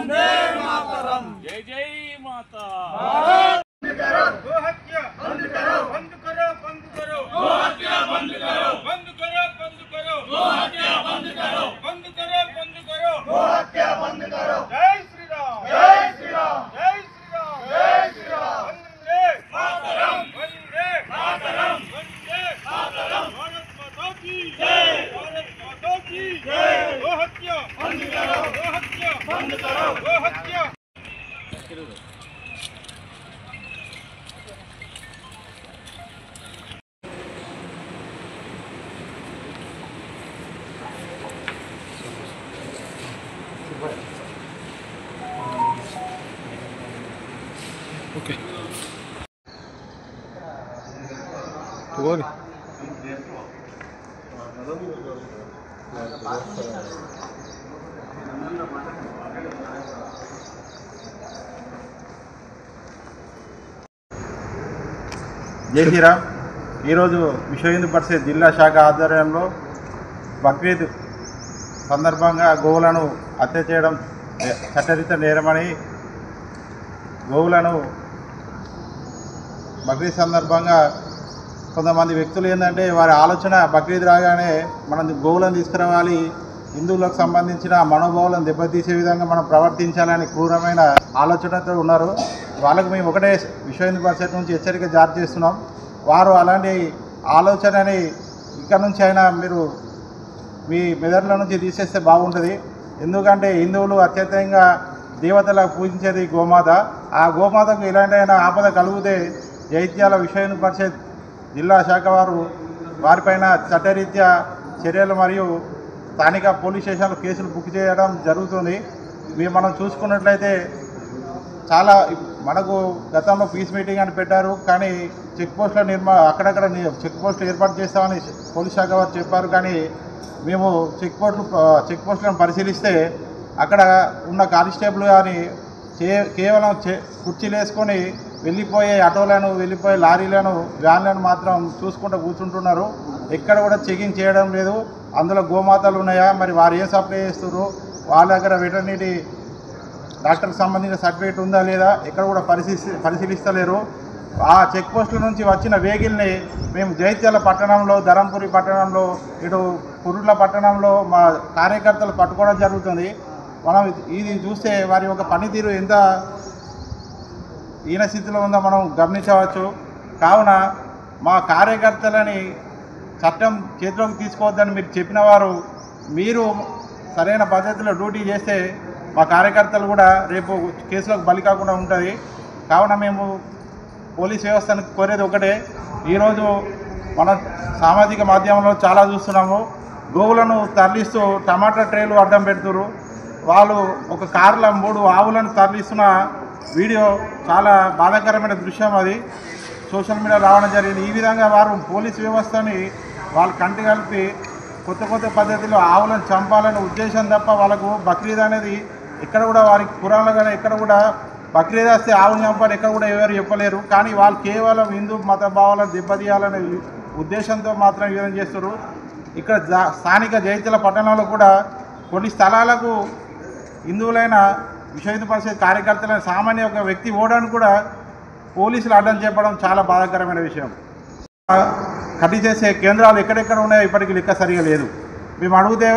वंदे मातरम। जय जय माता। गो हत्या बंद करो, बंद करो, बंद करो। गो हत्या बंद करो, बंद करो, बंद करो। गो हत्या बंद करो, बंद करो, बंद करो। गो हत्या बंद करो। जय श्री राम, जय श्री राम, जय श्री राम, जय श्री राम। वंदे मातरम, वंदे मातरम, वंदे मातरम। भारत माता की जय, भारत माता की जय। गो हत्या बंद करो, गो हत्या बंद करो, गो हत्या। ओके तो జై శ్రీరామ్. ఈరోజు విశ్వ హిందూ పరిషత్ జిల్లా శాఖ ఆధ్వర్యంలో బక్రీద్ సందర్భంగా గోవులను హత్య చేయడం చట్టరీత్యా నేరమని, గోవులను బక్రీద్ సందర్భంగా కొంతమంది వ్యక్తులు ఏంటంటే వారి ఆలోచన బక్రీద్ రాగానే మనం గోవులను తీసుకురావాలి, హిందువులకు సంబంధించిన మనోభావాలను దెబ్బతీసే విధంగా మనం ప్రవర్తించాలని క్రూరమైన ఆలోచనతో ఉన్నారు. వాళ్ళకు మేము ఒకటే విశ్వ హిందూ పరిషత్ నుంచి హెచ్చరిక జారీ చేస్తున్నాం. వారు అలాంటి ఆలోచనని ఇక్కడ నుంచి అయినా మీరు మీ మెదడుల నుంచి తీసేస్తే బాగుంటుంది. ఎందుకంటే హిందువులు అత్యధికంగా దేవతలకు పూజించేది గోమాత. ఆ గోమాతకు ఇలాంటి ఆపద కలిగితే జైత్యాల విశ్వ హిందూ పరిషత్ జిల్లా శాఖ వారు వారిపైన చట్టరీత్యా చర్యలు మరియు స్థానిక పోలీస్ స్టేషన్లో కేసులు బుక్ చేయడం జరుగుతుంది. మనం చూసుకున్నట్లయితే చాలా మనకు గతంలో పీస్ మీటింగ్ అని పెట్టారు, కానీ చెక్ పోస్టుల అక్కడక్కడ చెక్ పోస్టులు ఏర్పాటు చేస్తామని పోలీస్ శాఖ వారు చెప్పారు. కానీ మేము చెక్ పోస్టులను పరిశీలిస్తే అక్కడ ఉన్న కానిస్టేబుల్ కానీ కేవలం కుర్చీలు వేసుకొని వెళ్ళిపోయే ఆటోలను, వెళ్ళిపోయే లారీలను, వ్యాన్లను మాత్రం చూసుకుంటూ కూర్చుంటున్నారు. ఎక్కడ కూడా చెకింగ్ చేయడం లేదు. అందులో గోమాతలు ఉన్నాయా, మరి వారు ఏం సప్లై చేస్తున్నారు, వాళ్ళ దగ్గర వెటర్నరీ డాక్టర్కి సంబంధించిన సర్టిఫికేట్ ఉందా లేదా ఎక్కడ కూడా పరిశీలిస్తలేరు. ఆ చెక్ పోస్టుల నుంచి వచ్చిన వెహికల్ని మేము జైత్యాల పట్టణంలో, ధరంపురి పట్టణంలో, ఇటు కురుట్ల పట్టణంలో మా కార్యకర్తలు పట్టుకోవడం జరుగుతుంది. మనం ఇది చూస్తే వారి యొక్క పనితీరు ఎంత హీనస్థితిలో ఉందో మనం గమనించవచ్చు. కావున మా కార్యకర్తలని చట్టం చేతిలోకి తీసుకోవద్దని మీరు చెప్పిన వారు, మీరు సరైన పద్ధతిలో డ్యూటీ చేస్తే మా కార్యకర్తలు కూడా రేపు కేసులకు బలి కాకుండా ఉంటుంది. కావున మేము పోలీస్ వ్యవస్థను కోరేది ఒకటే. ఈరోజు మన సామాజిక మాధ్యమంలో చాలా చూస్తున్నాము, గోవులను తరలిస్తూ టమాటా ట్రేలు అడ్డం పెడుతున్నారు. వాళ్ళు ఒక కారులో 3 ఆవులను తరలిస్తున్న వీడియో చాలా బాధాకరమైన దృశ్యం. అది సోషల్ మీడియా రావడం జరిగింది. ఈ విధంగా వారు పోలీస్ వ్యవస్థని వాళ్ళు కంటి కలిపి కొత్త పద్ధతిలో ఆవులను చంపాలనే ఉద్దేశం తప్ప వాళ్ళకు బక్రీద్ అనేది ఎక్కడ కూడా వారికి పురాణంలో కానీ ఎక్కడ కూడా బక్రీద్ వస్తే ఆవును చంపాలి ఎక్కడ కూడా ఎవరు చెప్పలేరు. కానీ వాళ్ళు కేవలం హిందూ మత భావాలను దెబ్బతీయాలనే ఉద్దేశంతో మాత్రం ఈ విధంగా చేస్తారు. ఇక్కడ స్థానిక జైత్యాల పట్టణంలో కూడా కొన్ని స్థలాలకు హిందువులైన విశ్వ హిందూ పరిషత్ కార్యకర్తలైన సామాన్య ఒక వ్యక్తి ఓడని కూడా పోలీసులు అడ్డం చెప్పడం చాలా బాధాకరమైన విషయం. కట్టి చేసే కేంద్రాలు ఎక్కడెక్కడ ఉన్నాయో ఇప్పటికీ లెక్క సరిగా లేదు. మేము అడిగితే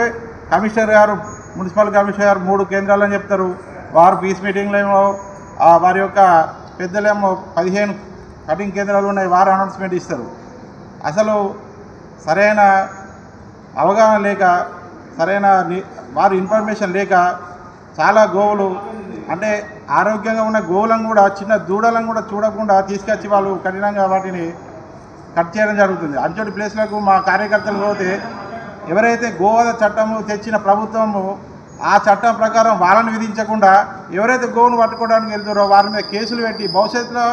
కమిషనర్ గారు, మున్సిపల్ కమిషనర్ గారు 3 కేంద్రాలని చెప్తారు. వారు పీస్ మీటింగ్లో ఏమో వారి యొక్క పెద్దలేమో 15 కటింగ్ కేంద్రాలు ఉన్నాయి, వారు అనౌన్స్మెంట్ ఇస్తారు. అసలు సరైన అవగాహన లేక, సరైన వారు ఇన్ఫర్మేషన్ లేక చాలా గోవులు అంటే ఆరోగ్యంగా ఉన్న గోవులను కూడా, చిన్న దూడలను కూడా చూడకుండా తీసుకొచ్చి వాళ్ళు కఠినంగా వాటిని కట్ చేయడం జరుగుతుంది. అంచోటి ప్లేస్లకు మా కార్యకర్తలు పోతే ఎవరైతే గోవధ చట్టము తెచ్చిన ప్రభుత్వము ఆ చట్టం ప్రకారం వాళ్ళని విధించకుండా ఎవరైతే గోవును పట్టుకోవడానికి వెళ్తారో వారి మీద కేసులు పెట్టి భవిష్యత్తులో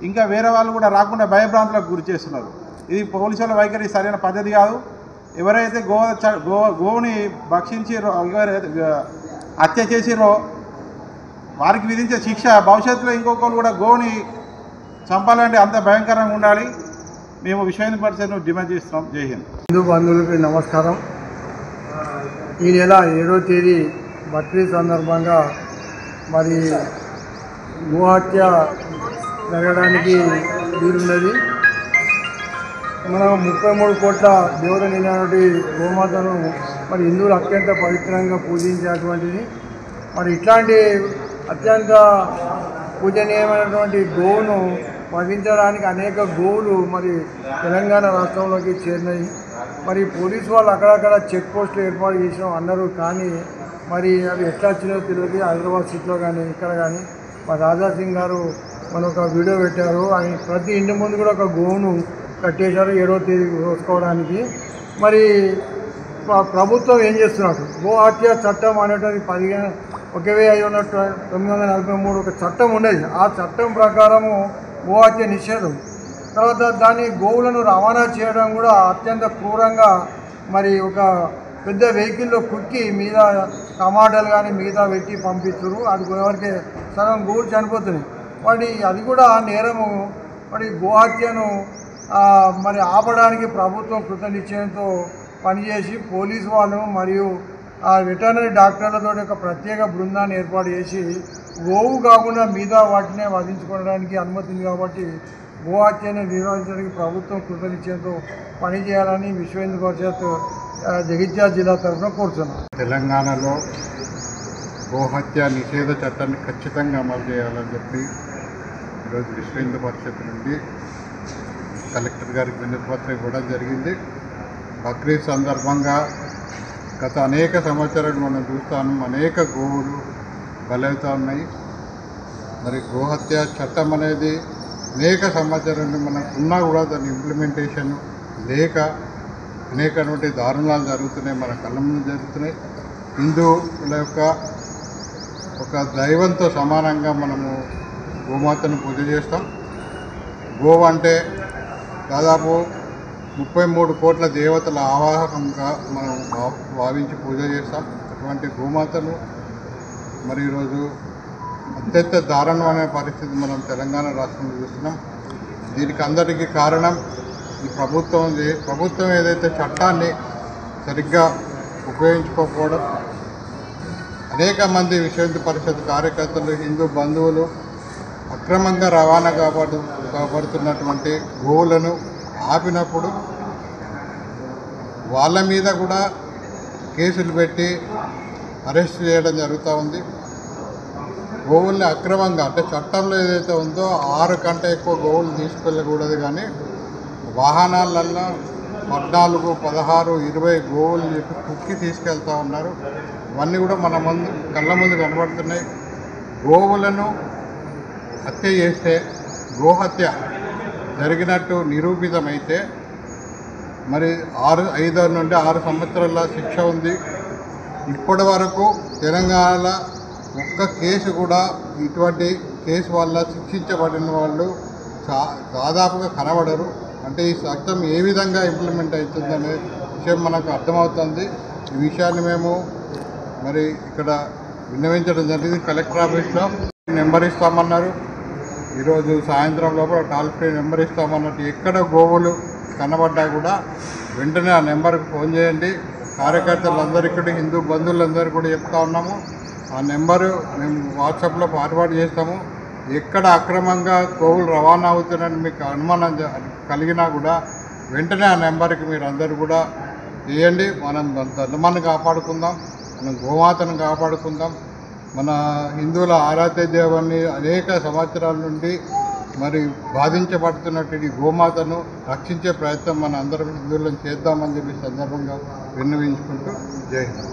ఇంకా వేరే వాళ్ళు కూడా రాకుండా భయభ్రాంతులకు గురి చేస్తున్నారు. ఇది పోలీసుల వైఖరి సరైన పద్ధతి కాదు. ఎవరైతే గోవుని భక్షించిరో, హత్య చేసిరో వారికి విధించే శిక్ష భవిష్యత్తులో ఇంకొకరు కూడా గోవుని చంపాలంటే అంత భయంకరంగా ఉండాలి. మేము విశ్వ హిందూ పరిషత్ను డిమాండ్ చేస్తున్నాం. జై హింద్. హిందూ బంధువులకి నమస్కారం. ఈ నెల 7వ తేదీ బక్రీద్ సందర్భంగా మరి గోహత్య జరగడానికి వీలున్నది. మనం 33 కోట్ల దేవుడు నిన్నటి గోమాతను మరి హిందువులు అత్యంత పవిత్రంగా పూజించేటువంటిది. మరి ఇట్లాంటి అత్యంత పూజనీయమైనటువంటి గోవును వధించడానికి అనేక గోవులు మరి తెలంగాణ రాష్ట్రంలోకి చేరినాయి. మరి పోలీసు వాళ్ళు అక్కడక్కడ చెక్ పోస్టులు ఏర్పాటు చేసినాం అన్నారు, కానీ మరి అవి ఎట్లా వచ్చినాయో తెలియదు. హైదరాబాద్ సిటీలో కానీ ఇక్కడ కానీ మా రాజాసింగ్ గారు మన ఒక వీడియో పెట్టారు. ఆయన ప్రతి ఇంటి ముందు కూడా ఒక గోవును కట్టేశారు 7వ తేదీ కోసుకోవడానికి. మరి ప్రభుత్వం ఏం చేస్తున్నట్టు గో హత్య చట్టం అనేటువంటి 1943 ఒక చట్టం ఉండేది. ఆ చట్టం ప్రకారము గో హత్య నిషేధం. తర్వాత దాన్ని గోవులను రవాణా చేయడం కూడా అత్యంత క్రూరంగా మరి ఒక పెద్ద వెహికల్లో కుక్కి మీద టమాటాలు కానీ మిగతా పెట్టి పంపిస్తారు. అది ఎవరికి సగం గోవులు చనిపోతున్నాయి. మరి అది కూడా నేరము. మరి గోహత్యను మరి ఆపడానికి ప్రభుత్వం కృతనిశ్చయంతో పనిచేసి పోలీసు వాళ్ళు మరియు వెటర్నరీ డాక్టర్లతో ఒక ప్రత్యేక బృందాన్ని ఏర్పాటు చేసి గోవు కాకుండా మిగతా వాటినే వధించుకోవడానికి అనుమతింది. కాబట్టి గోహత్యను నిర్వహించడానికి ప్రభుత్వం కృతనిశ్చయంతో పనిచేయాలని విశ్వ హిందూ పరిషత్ జగిత్యాల జిల్లా తరఫున కోరుతున్నాం. తెలంగాణలో గోహత్య నిషేధ చట్టాన్ని ఖచ్చితంగా అమలు చేయాలని చెప్పి ఈరోజు విశ్వ హిందూ పరిషత్ నుండి కలెక్టర్ గారికి వినతి పత్రం ఇవ్వడం జరిగింది. బక్రీద్ సందర్భంగా గత అనేక సంవత్సరాలు మనం చూస్తాము, అనేక గోవులు బలవుతూ ఉన్నాయి. మరి గోహత్య చట్టం అనేది అనేక సంవత్సరాలు మనకు ఉన్నా కూడా దాని ఇంప్లిమెంటేషన్ లేక అనేకటువంటి దారుణాలు జరుగుతున్నాయి, మన కళ్ళ ముందు జరుగుతున్నాయి. హిందువుల యొక్క ఒక దైవంతో సమానంగా మనము గోమాతను పూజ చేస్తాం. గోవు అంటే దాదాపు 33 కోట్ల దేవతల ఆవాహకంగా మనం భావించి పూజ చేస్తాం. అటువంటి గోమాతను మరి ఈరోజు అత్యంత దారుణమైన పరిస్థితి మనం తెలంగాణ రాష్ట్రంలో చూస్తున్నాం. దీనికి అందరికీ కారణం ఈ ప్రభుత్వం ఏదైతే చట్టాన్ని సరిగ్గా ఉపయోగించుకోకపోవడం, అనేక మంది విశ్వ హిందూ పరిషత్ కార్యకర్తలు, హిందూ బంధువులు అక్రమంగా రవాణా కాబడుతున్నటువంటి గోవులను ఆపినప్పుడు వాళ్ళ మీద కూడా కేసులు పెట్టి అరెస్ట్ చేయడం జరుగుతూ ఉంది. గోవుల్ని అక్రమంగా అంటే చట్టంలో ఏదైతే ఉందో 6 కంటే ఎక్కువ గోవులు తీసుకెళ్ళకూడదు, కానీ వాహనాలల్లో 14, 16, 20 గోవులు చెప్పి కుక్కి తీసుకెళ్తూ ఉన్నారు. ఇవన్నీ కూడా మన కళ్ళ ముందు కనబడుతున్నాయి. గోవులను హత్య చేస్తే, గోహత్య జరిగినట్టు నిరూపితమైతే మరి 5 నుండి 6 సంవత్సరాల శిక్ష ఉంది. ఇప్పటి వరకు తెలంగాణలో ఒక్క కేసు కూడా ఇటువంటి కేసు వల్ల శిక్షించబడిన వాళ్ళు దాదాపుగా కనబడరు. అంటే ఈ చట్టం ఏ విధంగా ఇంప్లిమెంట్ అవుతుందనే విషయం మనకు అర్థమవుతుంది. ఈ విషయాన్ని మేము మరి ఇక్కడ విన్నవించడం జరిగింది. కలెక్టర్ ఆఫీస్లో నెంబర్ ఇస్తామన్నారు. ఈరోజు సాయంత్రం లోపల టోల్ ఫ్రీ నెంబర్ ఇస్తామన్నట్టు ఎక్కడ గోవులు కనబడ్డా కూడా వెంటనే ఆ నెంబర్కి ఫోన్ చేయండి. కార్యకర్తలందరికీ, హిందూ బంధువులందరూ కూడా చెప్తా ఉన్నాము. ఆ నెంబరు మేము వాట్సాప్లో ఫార్వర్డ్ చేస్తాము. ఎక్కడ అక్రమంగా గోవులు రవాణా అవుతున్నాయని మీకు అనుమానం కలిగినా కూడా వెంటనే ఆ నెంబర్కి మీరు అందరూ కూడా చేయండి. మనం ధర్మాన్ని కాపాడుకుందాం, మనం గోమాతను కాపాడుకుందాం. మన హిందువుల ఆరాధ్య దేవాన్ని అనేక సంవత్సరాల నుండి మరి బాధించబడుతున్నట్టు ఈ గోమాతను రక్షించే ప్రయత్నం మన అందరం హిందువులను చేద్దామని చెప్పి సందర్భంగా విన్నవించుకుంటూ జై హింద్.